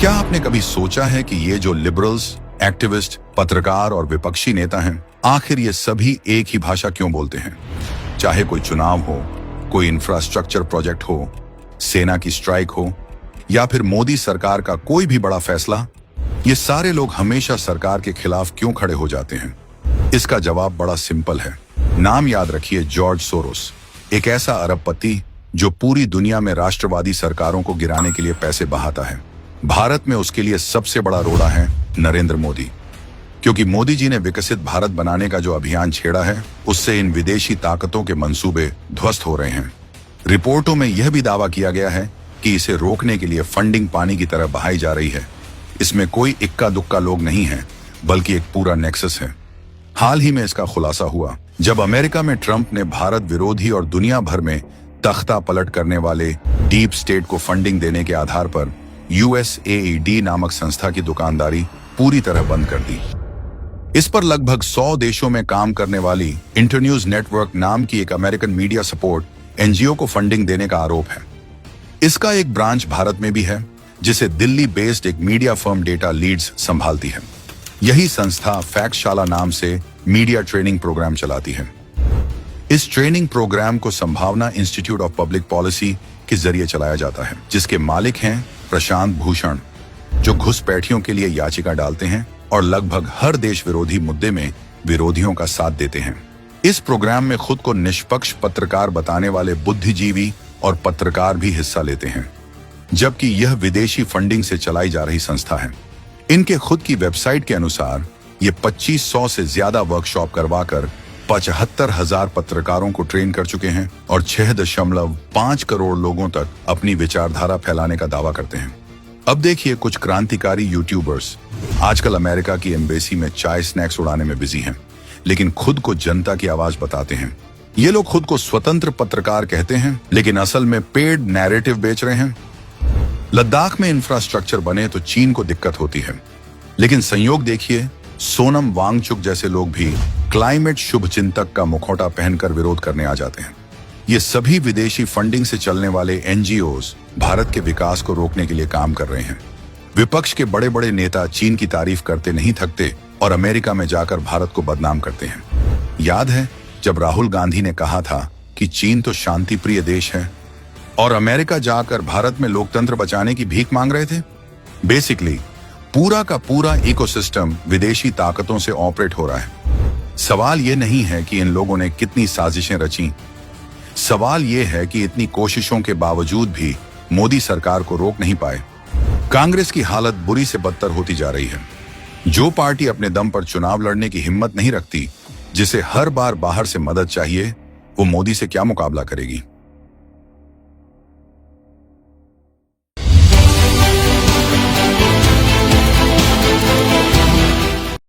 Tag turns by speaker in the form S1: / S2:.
S1: क्या आपने कभी सोचा है कि ये जो लिबरल्स, एक्टिविस्ट, पत्रकार और विपक्षी नेता हैं, आखिर ये सभी एक ही भाषा क्यों बोलते हैं? चाहे कोई चुनाव हो, कोई इंफ्रास्ट्रक्चर प्रोजेक्ट हो, सेना की स्ट्राइक हो या फिर मोदी सरकार का कोई भी बड़ा फैसला, ये सारे लोग हमेशा सरकार के खिलाफ क्यों खड़े हो जाते हैं? इसका जवाब बड़ा सिंपल है। नाम याद रखिए, जॉर्ज सोरोस, एक ऐसा अरबपति जो पूरी दुनिया में राष्ट्रवादी सरकारों को गिराने के लिए पैसे बहाता है। भारत में उसके लिए सबसे बड़ा रोड़ा है नरेंद्र मोदी, क्योंकि मोदी जी ने विकसित भारत बनाने का जो अभियान छेड़ा है, उससे इन विदेशी ताकतों के मंसूबे ध्वस्त हो रहे हैं। रिपोर्टों में यह भी दावा किया गया है कि इसे रोकने के लिए फंडिंग पानी की तरह बहाई जा रही है। इसमें कोई इक्का दुक्का लोग नहीं है, बल्कि एक पूरा नेक्सस है। हाल ही में इसका खुलासा हुआ जब अमेरिका में ट्रंप ने भारत विरोधी और दुनिया भर में तख्ता पलट करने वाले डीप स्टेट को फंडिंग देने के आधार पर USAID नामक संस्था की दुकानदारी पूरी तरह बंद कर दी। इस पर लगभग 100 देशों में काम करने वाली इंटरन्यूज नेटवर्क नाम की एक अमेरिकन मीडिया सपोर्ट NGO को फंडिंग देने का आरोप है। इसका एक ब्रांच भारत में भी है, जिसे दिल्ली बेस्ड एक मीडिया फर्म डेटा लीड्स संभालती है। यही संस्था फैक्टशाला नाम से मीडिया ट्रेनिंग प्रोग्राम चलाती है। इस ट्रेनिंग प्रोग्राम को संभावना इंस्टीट्यूट ऑफ पब्लिक पॉलिसी के जरिए चलाया जाता है, जिसके मालिक हैं प्रशांत भूषण, जो घुसपैठियों के लिए याचिका डालते हैं और लगभग हर देश विरोधी मुद्दे में विरोधियों का साथ देते हैं। इस प्रोग्राम में खुद को निष्पक्ष पत्रकार बताने वाले बुद्धिजीवी और पत्रकार भी हिस्सा लेते हैं, जबकि यह विदेशी फंडिंग से चलाई जा रही संस्था है। इनके खुद की वेबसाइट के अनुसार ये 2500 से ज्यादा वर्कशॉप करवाकर 75,000 पत्रकारों को ट्रेन कर चुके हैं और 6.5 करोड़ लोगों तक अपनी विचारधारा फैलाने का दावा करते हैं। अब देखिए कुछ क्रांतिकारी यूट्यूबर्स आजकल अमेरिका की एम्बेसी में चाय स्नैक्स उड़ाने में बिजी हैं, लेकिन खुद को जनता की आवाज बताते हैं। ये लोग खुद को स्वतंत्र पत्रकार कहते हैं, लेकिन असल में पेड नैरेटिव बेच रहे हैं। लद्दाख में इंफ्रास्ट्रक्चर बने तो चीन को दिक्कत होती है, लेकिन संयोग देखिए, सोनम वांगचुक जैसे लोग भी क्लाइमेट शुभचिंतक का मुखौटा पहनकर विरोध करने आ जाते हैं। ये सभी विदेशी फंडिंग से चलने वाले NGOs भारत के विकास को रोकने के लिए काम कर रहे हैं। विपक्ष के बड़े बड़े नेता चीन की तारीफ करते नहीं थकते और अमेरिका में जाकर भारत को बदनाम करते हैं। याद है जब राहुल गांधी ने कहा था कि चीन तो शांति प्रिय देश है और अमेरिका जाकर भारत में लोकतंत्र बचाने की भीख मांग रहे थे? बेसिकली पूरा का पूरा इकोसिस्टम विदेशी ताकतों से ऑपरेट हो रहा है। सवाल यह नहीं है कि इन लोगों ने कितनी साजिशें रची, सवाल यह है कि इतनी कोशिशों के बावजूद भी मोदी सरकार को रोक नहीं पाए। कांग्रेस की हालत बुरी से बदतर होती जा रही है। जो पार्टी अपने दम पर चुनाव लड़ने की हिम्मत नहीं रखती, जिसे हर बार बाहर से मदद चाहिए, वो मोदी से क्या मुकाबला करेगी?